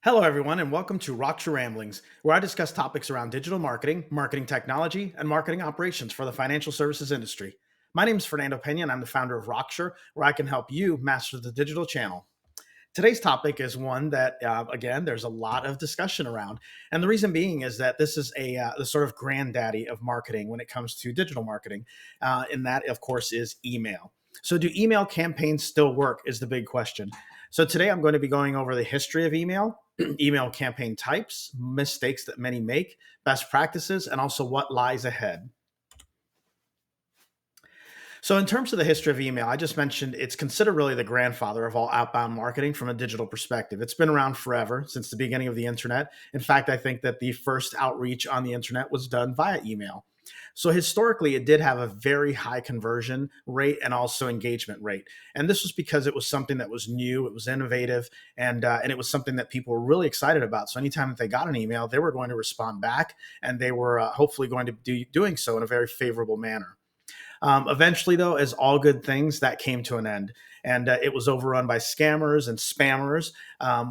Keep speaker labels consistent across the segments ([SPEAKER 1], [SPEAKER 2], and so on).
[SPEAKER 1] Hello, everyone, and welcome to Rokture Ramblings, where I discuss topics around digital marketing, marketing technology, and marketing operations for the financial services industry. My name is Fernando Pena, and I'm the founder of Rokture, where I can help you master the digital channel. Today's topic is one that, again, there's a lot of discussion around. And the reason being is that this is the sort of granddaddy of marketing when it comes to digital marketing. And that, of course, is email. So, do email campaigns still work? Is the big question. So, today I'm going to be going over the history of email, email campaign types, mistakes that many make, best practices, and also what lies ahead. So, in terms of the history of email, I just mentioned it's considered really the grandfather of all outbound marketing from a digital perspective. It's been around forever since the beginning of the internet. In fact, I think that the first outreach on the internet was done via email. So, historically, it did have a very high conversion rate and also engagement rate. And this was because it was something that was new, it was innovative, and it was something that people were really excited about. So, anytime that they got an email, they were going to respond back and they were hopefully going to be doing so in a very favorable manner. Eventually, though, as all good things, that came to an end, and it was overrun by scammers and spammers,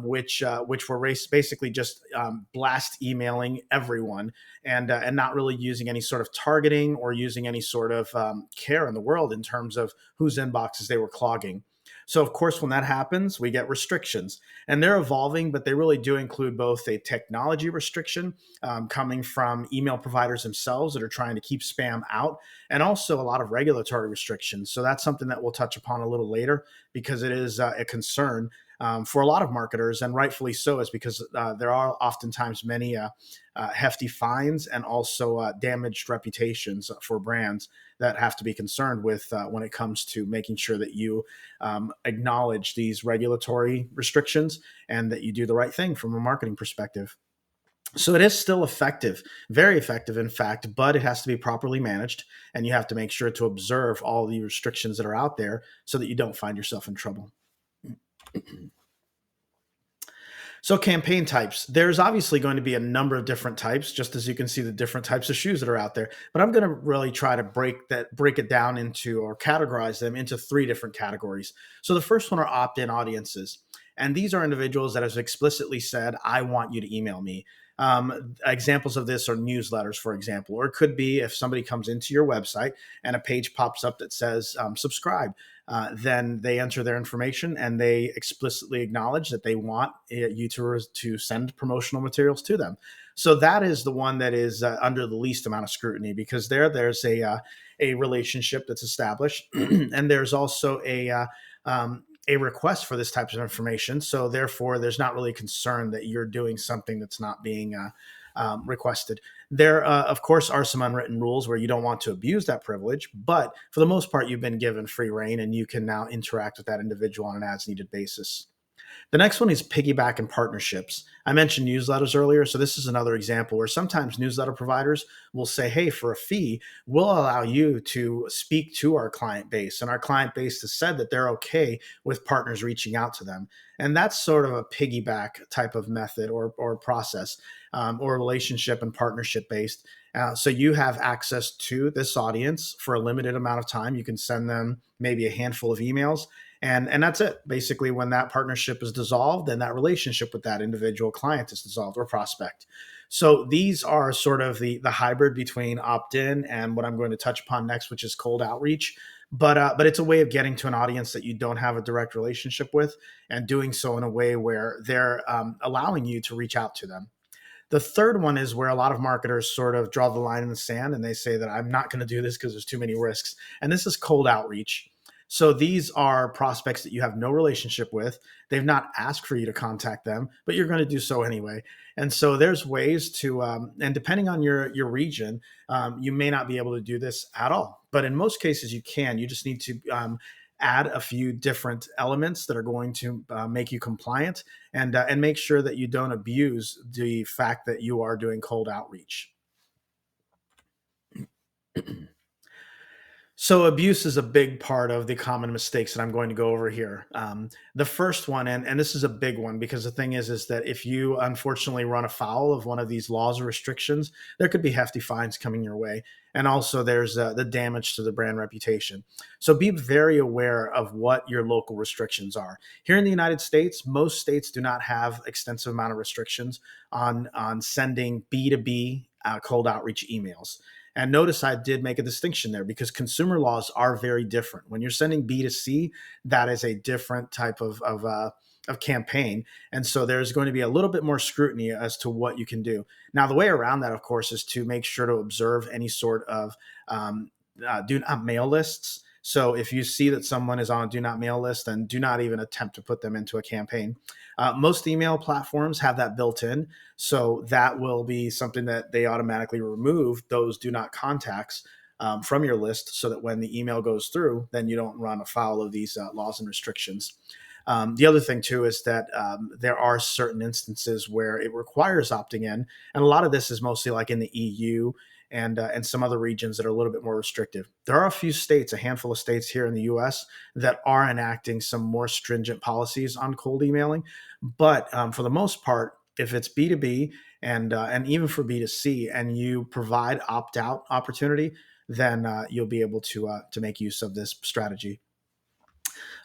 [SPEAKER 1] which were basically just blast emailing everyone and not really using any sort of targeting or using any sort of care in the world in terms of whose inboxes they were clogging. So, of course, when that happens, we get restrictions, and they're evolving, but they really do include both a technology restriction coming from email providers themselves that are trying to keep spam out, and also a lot of regulatory restrictions. So that's something that we'll touch upon a little later because it is a concern for a lot of marketers, and rightfully so, is because there are oftentimes many hefty fines and also damaged reputations for brands that have to be concerned with when it comes to making sure that you acknowledge these regulatory restrictions and that you do the right thing from a marketing perspective. So it is still effective, very effective, in fact, but it has to be properly managed, and you have to make sure to observe all the restrictions that are out there so that you don't find yourself in trouble. So, campaign types. There's obviously going to be a number of different types, just as you can see the different types of shoes that are out there. But I'm going to really try to break it down into or categorize them into three different categories. So, the first one are opt-in audiences. And these are individuals that have explicitly said, I want you to email me. Examples of this are newsletters, for example, or it could be if somebody comes into your website and a page pops up that says subscribe. Then they enter their information and they explicitly acknowledge that they want you to send promotional materials to them. So that is the one that is under the least amount of scrutiny because there's a relationship that's established, and there's also a request for this type of information. So therefore, there's not really concern that you're doing something that's not being requested. There, of course, are some unwritten rules where you don't want to abuse that privilege, but for the most part, you've been given free reign and you can now interact with that individual on an as needed basis. The next one is piggyback and partnerships. I mentioned newsletters earlier, so this is another example where sometimes newsletter providers will say, hey, for a fee, we'll allow you to speak to our client base. And our client base has said that they're okay with partners reaching out to them. And that's sort of a piggyback type of method or process or relationship and partnership based. So you have access to this audience for a limited amount of time. You can send them maybe a handful of emails, and that's it. Basically, when that partnership is dissolved, then that relationship with that individual client is dissolved or prospect. So these are sort of the hybrid between opt-in and what I'm going to touch upon next, which is cold outreach. But it's a way of getting to an audience that you don't have a direct relationship with, and doing so in a way where they're allowing you to reach out to them. The third one is where a lot of marketers sort of draw the line in the sand and they say that I'm not going to do this because there's too many risks. And this is cold outreach. So these are prospects that you have no relationship with. They've not asked for you to contact them, but you're going to do so anyway. And so there's ways to, and depending on your region, you may not be able to do this at all. But in most cases, you can. You just need to add a few different elements that are going to make you compliant and make sure that you don't abuse the fact that you are doing cold outreach. So abuse is a big part of the common mistakes that I'm going to go over here. The first one, and this is a big one because the thing is that if you unfortunately run afoul of one of these laws or restrictions, there could be hefty fines coming your way, and also there's the damage to the brand reputation. So be very aware of what your local restrictions are. Here in the United States, most states do not have extensive amount of restrictions on sending B2B cold outreach emails. And notice I did make a distinction there because consumer laws are very different. When you're sending B2C, that is a different type of campaign. And so there's going to be a little bit more scrutiny as to what you can do. Now, the way around that, of course, is to make sure to observe any sort of do not mail lists. So if you see that someone is on a do not mail list, then do not even attempt to put them into a campaign. Most email platforms have that built in. So that will be something that they automatically remove those do not contacts from your list so that when the email goes through, then you don't run afoul of these laws and restrictions. The other thing too is that there are certain instances where it requires opting in, and a lot of this is mostly like in the EU and some other regions that are a little bit more restrictive. There are a few states, a handful of states here in the U.S. that are enacting some more stringent policies on cold emailing, but for the most part, if it's B2B and even for B2C, and you provide opt out opportunity, then you'll be able to make use of this strategy.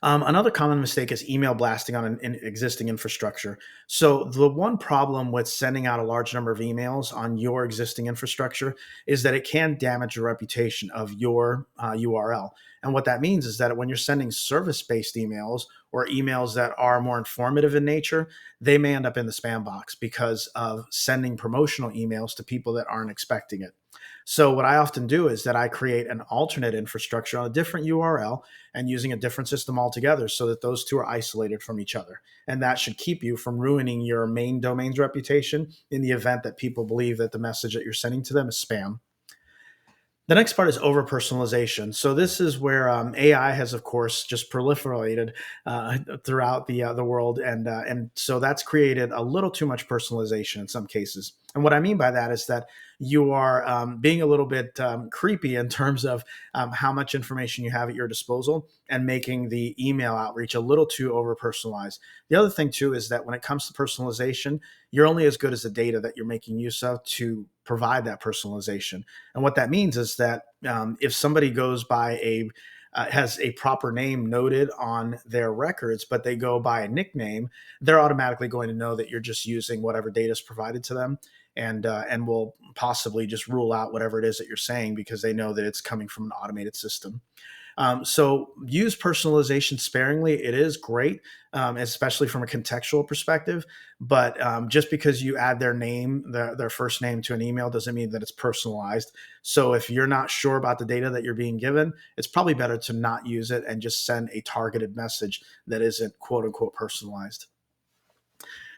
[SPEAKER 1] Another common mistake is email blasting on an existing infrastructure. So, the one problem with sending out a large number of emails on your existing infrastructure is that it can damage the reputation of your URL. And what that means is that when you're sending service based emails or emails that are more informative in nature, they may end up in the spam box because of sending promotional emails to people that aren't expecting it. So, what I often do is that I create an alternate infrastructure on a different URL and using a different system altogether so that those two are isolated from each other. And that should keep you from ruining your main domain's reputation in the event that people believe that the message that you're sending to them is spam. The next part is over personalization. So this is where AI has, of course, just proliferated throughout the world, and so that's created a little too much personalization in some cases. And what I mean by that is that you are being a little bit creepy in terms of how much information you have at your disposal and making the email outreach a little too over personalized. The other thing too is that when it comes to personalization, you're only as good as the data that you're making use of to provide that personalization. And what that means is that if somebody goes by has a proper name noted on their records, but they go by a nickname, they're automatically going to know that you're just using whatever data is provided to them, and will possibly just rule out whatever it is that you're saying because they know that it's coming from an automated system. So use personalization sparingly. It is great, especially from a contextual perspective. But just because you add their name, their first name to an email, doesn't mean that it's personalized. So if you're not sure about the data that you're being given, it's probably better to not use it and just send a targeted message that isn't quote unquote personalized.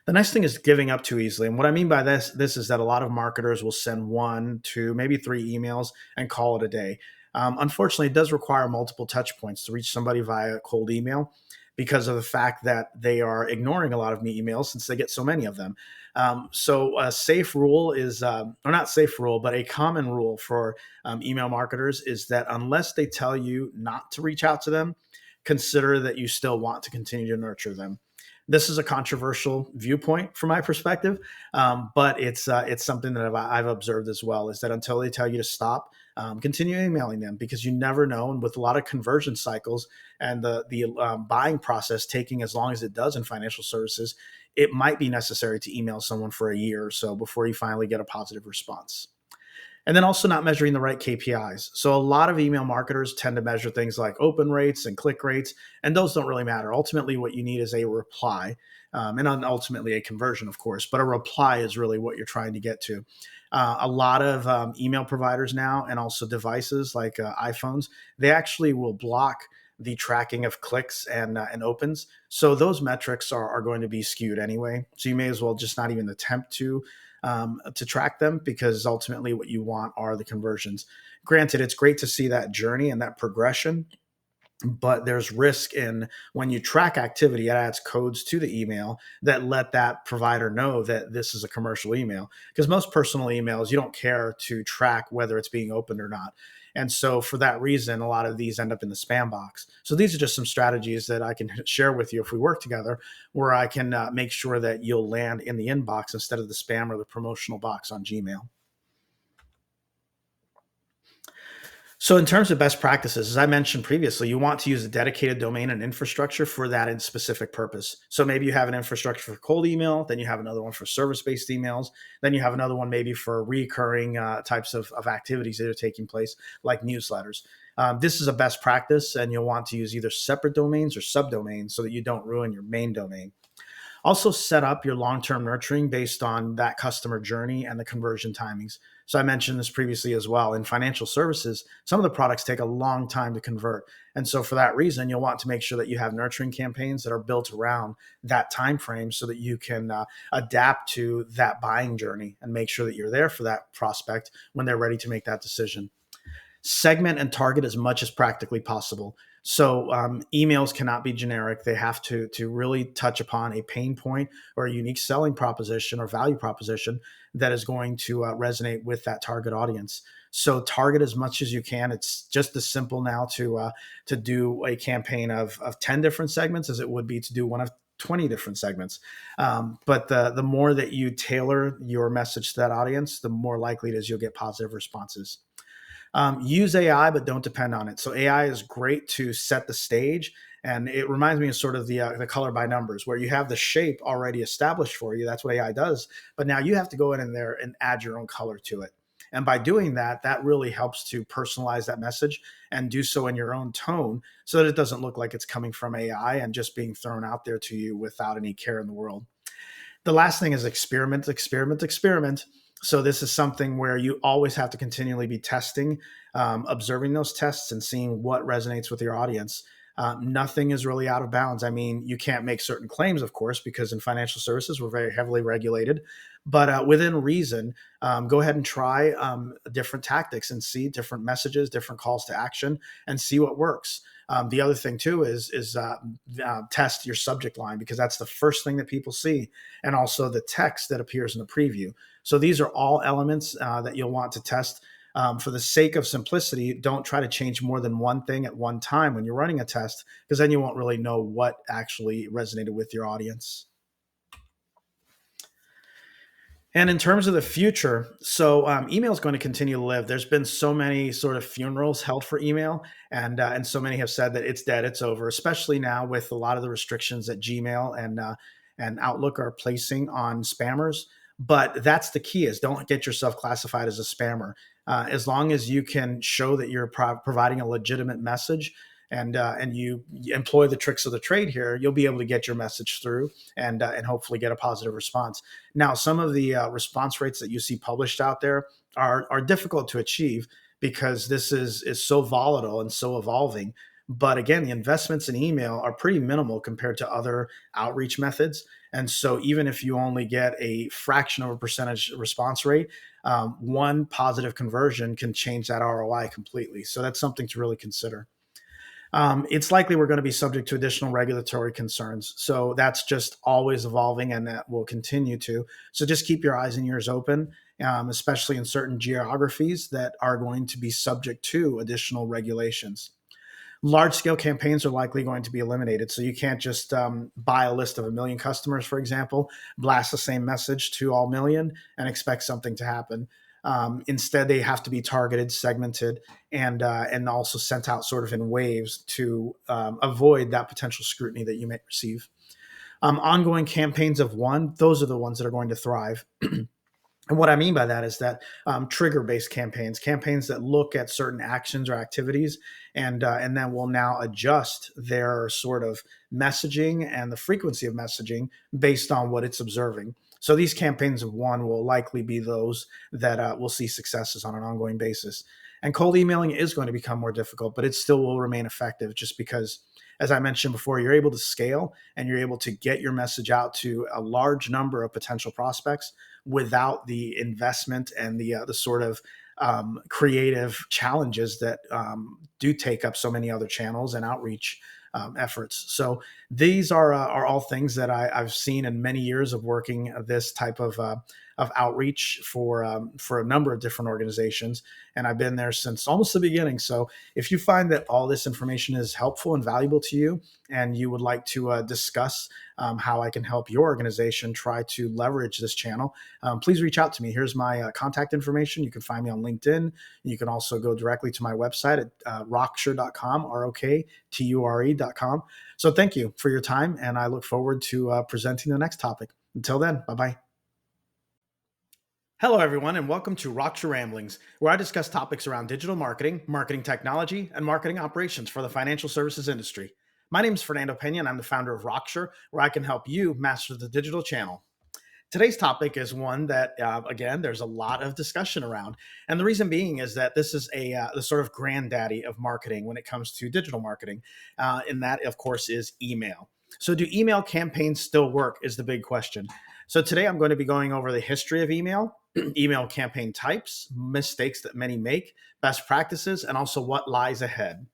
[SPEAKER 1] The next thing is giving up too easily. And what I mean by this is that a lot of marketers will send one, two, maybe three emails and call it a day. Unfortunately, it does require multiple touch points to reach somebody via cold email because of the fact that they are ignoring a lot of me emails since they get so many of them. So a safe rule is, or not safe rule, but a common rule for email marketers is that unless they tell you not to reach out to them, consider that you still want to continue to nurture them. This is a controversial viewpoint from my perspective, but it's something that I've observed as well. Is that until they tell you to stop, continue emailing them because you never know. And with a lot of conversion cycles and the buying process taking as long as it does in financial services, it might be necessary to email someone for a year or so before you finally get a positive response. And then also not measuring the right KPIs. So a lot of email marketers tend to measure things like open rates and click rates, and those don't really matter. Ultimately, what you need is a reply, and ultimately a conversion, of course. But a reply is really what you're trying to get to. A lot of email providers now, and also devices like iPhones, they actually will block the tracking of clicks and opens. So those metrics are going to be skewed anyway. So you may as well just not even attempt to track them because ultimately what you want are the conversions. Granted, it's great to see that journey and that progression, but there's risk in when you track activity, it adds codes to the email that let that provider know that this is a commercial email. Because most personal emails, you don't care to track whether it's being opened or not. And so for that reason, a lot of these end up in the spam box. So these are just some strategies that I can share with you if we work together, where I can make sure that you'll land in the inbox instead of the spam or the promotional box on Gmail. So, in terms of best practices, as I mentioned previously, you want to use a dedicated domain and infrastructure for that in specific purpose. So, maybe you have an infrastructure for cold email, then you have another one for service based emails, then you have another one maybe for recurring types of activities that are taking place, like newsletters. This is a best practice, and you'll want to use either separate domains or subdomains so that you don't ruin your main domain. Also, set up your long term nurturing based on that customer journey and the conversion timings. So, I mentioned this previously as well. In financial services, some of the products take a long time to convert. And so, for that reason, you'll want to make sure that you have nurturing campaigns that are built around that time frame so that you can adapt to that buying journey and make sure that you're there for that prospect when they're ready to make that decision. Segment and target as much as practically possible. So emails cannot be generic. They have to really touch upon a pain point or a unique selling proposition or value proposition that is going to resonate with that target audience. So target as much as you can. It's just as simple now to do a campaign of 10 different segments as it would be to do one of 20 different segments. But the more that you tailor your message to that audience, the more likely it is you'll get positive responses. Use AI, but don't depend on it. So AI is great to set the stage, and it reminds me of sort of the color by numbers, where you have the shape already established for you. That's what AI does, but now you have to go in there and add your own color to it. And by doing that, that really helps to personalize that message and do so in your own tone, so that it doesn't look like it's coming from AI and just being thrown out there to you without any care in the world. The last thing is experiment, experiment, experiment. So this is something where you always have to continually be testing, observing those tests and seeing what resonates with your audience. Nothing is really out of bounds. I mean, you can't make certain claims, of course, because in financial services, we're very heavily regulated. But within reason, go ahead and try different tactics and see different messages, different calls to action, and see what works. The other thing too is test your subject line, because that's the first thing that people see, and also the text that appears in the preview. So these are all elements that you'll want to test. For the sake of simplicity, don't try to change more than one thing at one time when you're running a test, because then you won't really know what actually resonated with your audience. And in terms of the future, so email is going to continue to live. There's been so many sort of funerals held for email, and so many have said that it's dead, it's over. Especially now with a lot of the restrictions that Gmail and Outlook are placing on spammers. But that's the key: is don't get yourself classified as a spammer. As long as you can show that you're providing a legitimate message, and you employ the tricks of the trade here, you'll be able to get your message through and hopefully get a positive response. Now, some of the response rates that you see published out there are difficult to achieve, because this is so volatile and so evolving. But again, the investments in email are pretty minimal compared to other outreach methods. And so, even if you only get a fraction of a percentage response rate, one positive conversion can change that ROI completely. So, that's something to really consider. It's likely we're going to be subject to additional regulatory concerns. So that's just always evolving, and that will continue to. So just keep your eyes and ears open, especially in certain geographies that are going to be subject to additional regulations. Large scale campaigns are likely going to be eliminated. So you can't just buy a list of a million customers, for example, blast the same message to all million and expect something to happen. Instead, they have to be targeted, segmented, and also sent out sort of in waves to avoid that potential scrutiny that you may receive. Ongoing campaigns of one, those are the ones that are going to thrive. And what I mean by that is that trigger based campaigns, campaigns that look at certain actions or activities, and then will now adjust their sort of messaging and the frequency of messaging based on what it's observing. So these campaigns of one will likely be those that will see successes on an ongoing basis. And cold emailing is going to become more difficult, but it still will remain effective, just because, as I mentioned before, you're able to scale and you're able to get your message out to a large number of potential prospects without the investment and the sort of creative challenges that do take up so many other channels and outreach efforts. So these are all things that I've seen in many years of working this type of outreach for a number of different organizations, and I've been there since almost the beginning. So if you find that all this information is helpful and valuable to you, and you would like to discuss how I can help your organization try to leverage this channel, please reach out to me. Here's my contact information. You can find me on LinkedIn. You can also go directly to my website at rokture.com, ROKTURE.com. So thank you for your time, and I look forward to presenting the next topic. Until then, bye bye. Hello, everyone, and welcome to Rokture Ramblings, where I discuss topics around digital marketing, marketing technology, and marketing operations for the financial services industry. My name is Fernando Pena, and I'm the founder of Rokture, where I can help you master the digital channel. Today's topic is one that, again, there's a lot of discussion around. And the reason being is that this is the sort of granddaddy of marketing when it comes to digital marketing. And that, of course, is email. So, do email campaigns still work? Is the big question. So, today I'm going to be going over the history of email, email campaign types, mistakes that many make, best practices, and also what lies ahead.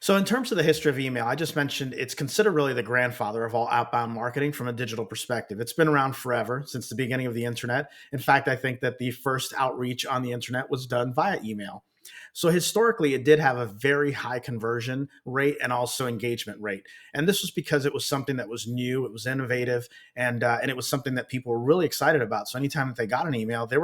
[SPEAKER 1] So, in terms of the history of email, I just mentioned it's considered really the grandfather of all outbound marketing from a digital perspective. It's been around forever, since the beginning of the internet. In fact, I think that the first outreach on the internet was done via email. So, historically, it did have a very high conversion rate and also engagement rate. And this was because it was something that was new, it was innovative, and it was something that people were really excited about. So, anytime that they got an email, they were